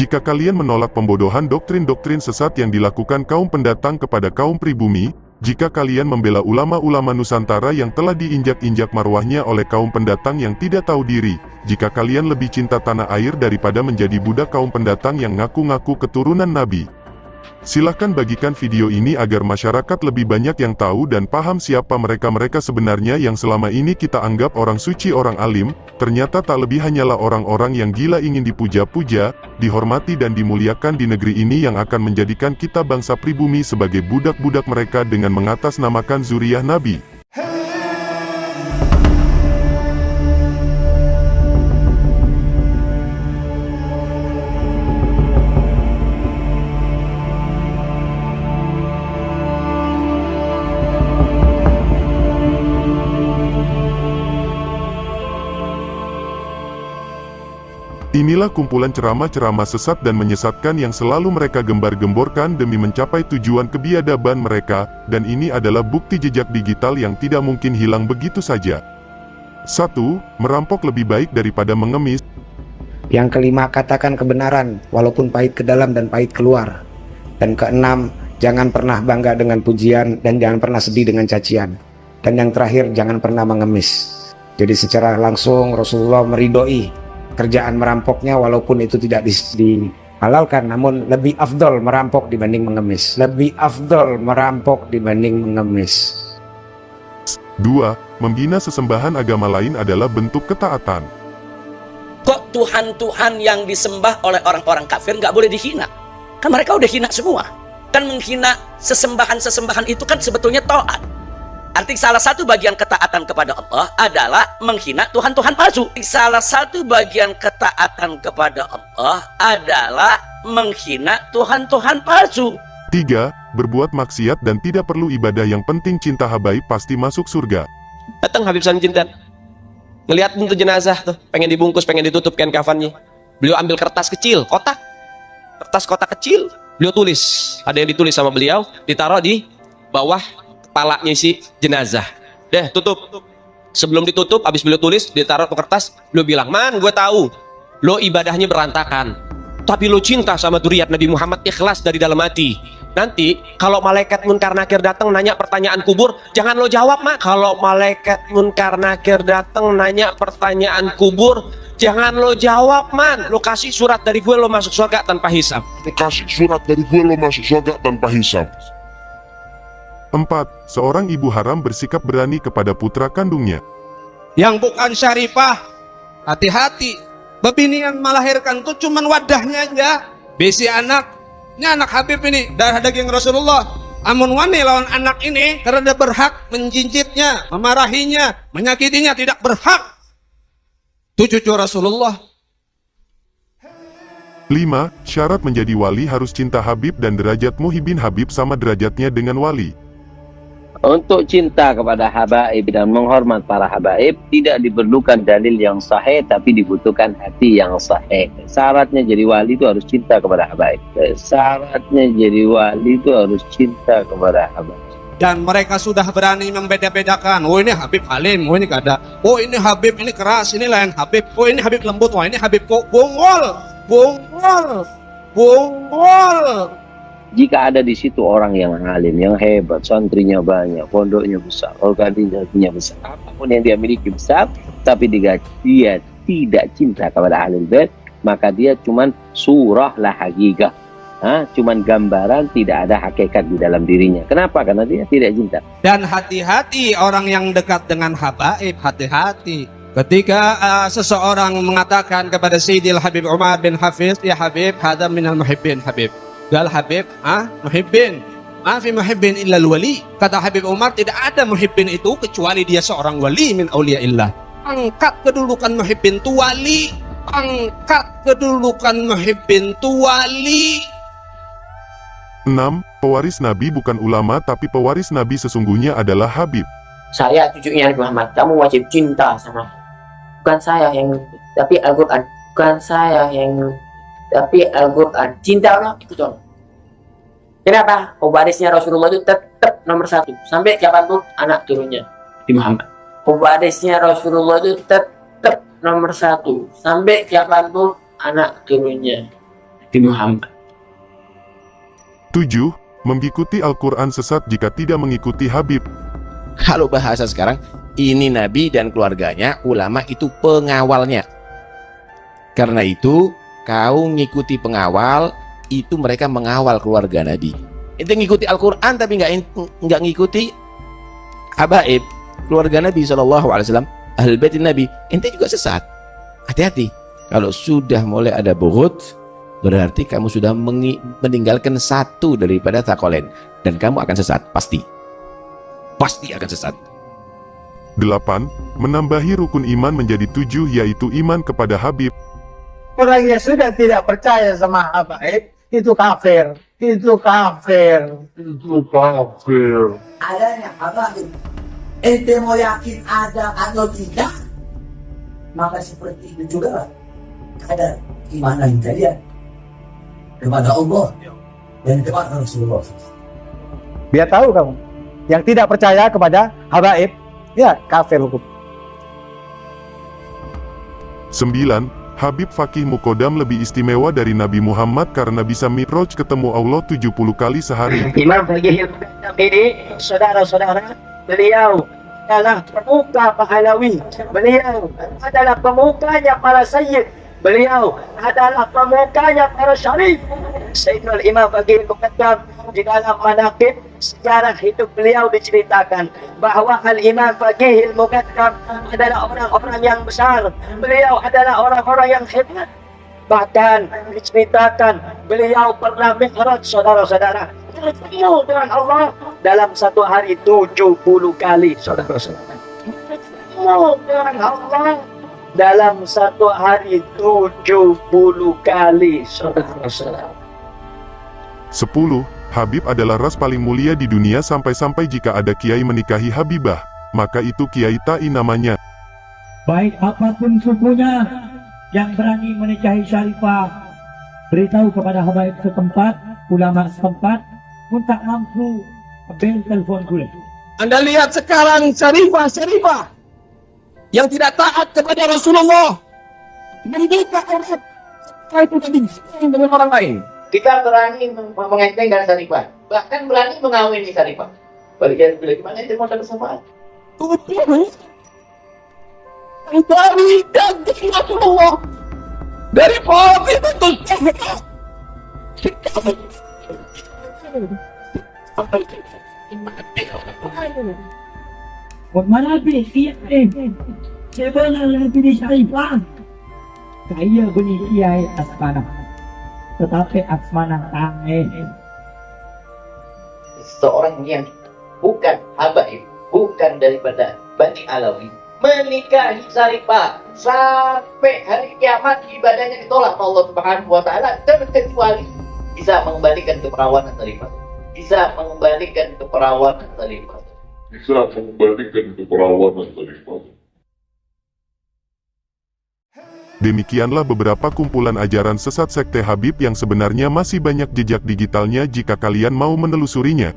jika kalian menolak pembodohan doktrin-doktrin sesat yang dilakukan kaum pendatang kepada kaum pribumi, jika kalian membela ulama-ulama Nusantara yang telah diinjak-injak marwahnya oleh kaum pendatang yang tidak tahu diri, jika kalian lebih cinta tanah air daripada menjadi budak kaum pendatang yang ngaku-ngaku keturunan Nabi. Silahkan bagikan video ini agar masyarakat lebih banyak yang tahu dan paham siapa mereka-mereka sebenarnya yang selama ini kita anggap orang suci, orang alim, ternyata tak lebih hanyalah orang-orang yang gila ingin dipuja-puja, dihormati dan dimuliakan di negeri ini yang akan menjadikan kita bangsa pribumi sebagai budak-budak mereka dengan mengatasnamakan zuriyah Nabi. Inilah kumpulan ceramah-ceramah sesat dan menyesatkan yang selalu mereka gembar-gemborkan demi mencapai tujuan kebiadaban mereka, dan ini adalah bukti jejak digital yang tidak mungkin hilang begitu saja. 1. Merampok lebih baik daripada mengemis. Yang kelima, katakan kebenaran, walaupun pahit ke dalam dan pahit keluar. Dan keenam, jangan pernah bangga dengan pujian, dan jangan pernah sedih dengan cacian. Dan yang terakhir, jangan pernah mengemis. Jadi secara langsung Rasulullah meridhoi kerjaan merampoknya, walaupun itu tidak dihalalkan, namun lebih afdol merampok dibanding mengemis. Lebih afdol merampok dibanding mengemis. 2. Membina sesembahan agama lain adalah bentuk ketaatan. Kok Tuhan-Tuhan yang disembah oleh orang-orang kafir nggak boleh dihina? Kan mereka udah hina semua. Kan menghina sesembahan-sesembahan itu kan sebetulnya taat. Arti salah satu bagian ketaatan kepada Allah adalah menghina Tuhan-Tuhan palsu. Salah satu bagian ketaatan kepada Allah adalah menghina Tuhan-Tuhan palsu. 3. Berbuat maksiat dan tidak perlu ibadah, yang penting cinta habaib pasti masuk surga. Datang Habib Sanjindan, ngelihat itu jenazah tuh, pengen dibungkus, pengen ditutup kain kafannya. Beliau ambil kertas kecil, kertas kotak kecil, beliau tulis. Ada yang ditulis sama beliau, ditaruh di bawah kepalanya si jenazah. Deh, tutup. Sebelum ditutup, habis beliau tulis, ditaruh ke kertas, beliau bilang, "Man, gue tahu lo ibadahnya berantakan, tapi lo cinta sama dzurriyyat Nabi Muhammad, ikhlas dari dalam hati. Nanti kalau malaikat munkar nakir datang nanya pertanyaan kubur, jangan lo jawab, Man. Kalau malaikat munkar nakir datang nanya pertanyaan kubur, jangan lo jawab, Man. Lo kasih surat dari gue, lo masuk surga tanpa hisab." Kasih surat dari gue, lo masuk surga tanpa hisab. 4. Seorang ibu haram bersikap berani kepada putra kandungnya. Yang bukan syarifah, hati-hati. Bebini yang melahirkan itu cuman wadahnya aja. Besi anak, ini anak Habib ini, darah daging Rasulullah. Amun wani lawan anak ini karena dia berhak menjinjitnya, memarahinya, menyakitinya, tidak berhak. Itu cucu Rasulullah. 5. Syarat menjadi wali harus cinta Habib dan derajat muhibbin Habib sama derajatnya dengan wali. Untuk cinta kepada habaib dan menghormat para habaib tidak diperlukan dalil yang sahih, tapi dibutuhkan hati yang sahih. Syaratnya jadi wali itu harus cinta kepada habaib. Syaratnya jadi wali itu harus cinta kepada habaib. Dan mereka sudah berani membeda-bedakan. Oh ini Habib alim, oh ini kada. Oh ini Habib ini keras, ini lain Habib. Oh ini Habib lembut, wah ini Habib kok bongol, bongol, bongol. Jika ada di situ orang yang alim, yang hebat, santrinya banyak, pondoknya besar, organisasinya besar, apapun yang dia miliki besar, tapi dia tidak cinta kepada ahlul bait, maka dia cuman surah la hakikah, cuman gambaran, tidak ada hakikat di dalam dirinya. Kenapa? Karena dia tidak cinta. Dan hati-hati orang yang dekat dengan habaib, hati-hati. Ketika seseorang mengatakan kepada Sayyidil Habib Umar bin Hafiz, ya Habib, hadza minal muhibbin Habib. Gal Habib, muhibbin. Ma fi muhibbin illa wali. Kata Habib Umar, tidak ada muhibbin itu kecuali dia seorang wali min auliyaillah. Angkat kedudukan muhibbin tu wali. Angkat kedudukan muhibbin tu wali. 6. Pewaris Nabi bukan ulama, tapi pewaris Nabi sesungguhnya adalah Habib. Saya cucunya Nabi Muhammad, kamu wajib cinta sama. Bukan saya yang, tapi Al-Quran. Bukan saya yang, tapi Al-Quran. Cinta Allah itu dong. Kenapa? Pewarisnya Rasulullah itu tetap nomor 1 sampai kapanpun anak turunnya Nabi Muhammad. Pewarisnya Rasulullah itu tetap nomor 1 sampai kapanpun anak turunnya di Muhammad. 7. Mengikuti Al-Quran sesat jika tidak mengikuti Habib. Kalau bahasa sekarang, ini Nabi dan keluarganya, ulama itu pengawalnya. Karena itu, kau ngikuti pengawal, itu mereka mengawal keluarga Nabi. Itu ngikuti Al-Quran tapi nggak ngikuti habaib, keluarga Nabi SAW, Ahlul Bait Nabi, ente juga sesat. Hati-hati, kalau sudah mulai ada bughud, berarti kamu sudah meninggalkan satu daripada taqolain, dan kamu akan sesat, pasti akan sesat. 8. Menambahi rukun iman menjadi 7, yaitu iman kepada Habib. Orang yang sudah tidak percaya sama habaib, itu kafir. Itu kafir. Itu kafir. Adanya habaib, ente mau yakin ada atau tidak, maka seperti itu juga ada imanan kalian kepada Allah dan kepada Rasulullah. Biar tahu kamu, yang tidak percaya kepada habaib, ya kafir hukum. 9. Habib Fakih Mukodam lebih istimewa dari Nabi Muhammad karena bisa mi'raj ketemu Allah 70 kali sehari. Imam Fakih Mukodam ini, saudara-saudara, beliau adalah pemuka pahlawi, beliau adalah pemukanya para sayyid, beliau adalah pemukanya para syarif. Sayyidul Imam Fakih Mukodam di dalam manaqib sejarah hidup beliau diceritakan bahwa Al-Imam Fakih Mukodam adalah orang-orang yang besar, beliau adalah orang-orang yang hebat. Bahkan diceritakan beliau pernah mi'raj, saudara-saudara, bertemu dengan Allah dalam satu hari 70 kali, saudara-saudara. Bertemu dengan Allah dalam satu hari 70 kali, saudara-saudara. 10. Habib adalah ras paling mulia di dunia sampai-sampai jika ada kiai menikahi Habibah, maka itu kiai ta'i namanya. Baik apapun sukunya yang berani menikahi Syarifah, beritahu kepada habaib setempat, ulama setempat, pun tak mampu ambil telepon gue. Anda lihat sekarang Syarifah yang tidak taat kepada Rasulullah, membuka orang itu dengan orang lain. Kita berani mengentengkan Syarifah, bahkan berani mengawini Syarifah. Bagaimana itu mau bersamaan? Dari daging Rasulullah, dari Fatimah Mana habis sebenarnya pilih Syarifah. Saya beli kiai Asmana, tetapi Asmana tangeh. Seorang yang bukan habaib, bukan daripada Bani Alawi, menikahi Syarifah sampai hari kiamat, ibadahnya ditolak Allah Subhanahu wa taala, terkecuali bisa mengembalikan keperawanan Syarifah. Bisa mengembalikan keperawanan Syarifah. Demikianlah beberapa kumpulan ajaran sesat sekte Habib yang sebenarnya masih banyak jejak digitalnya jika kalian mau menelusurinya.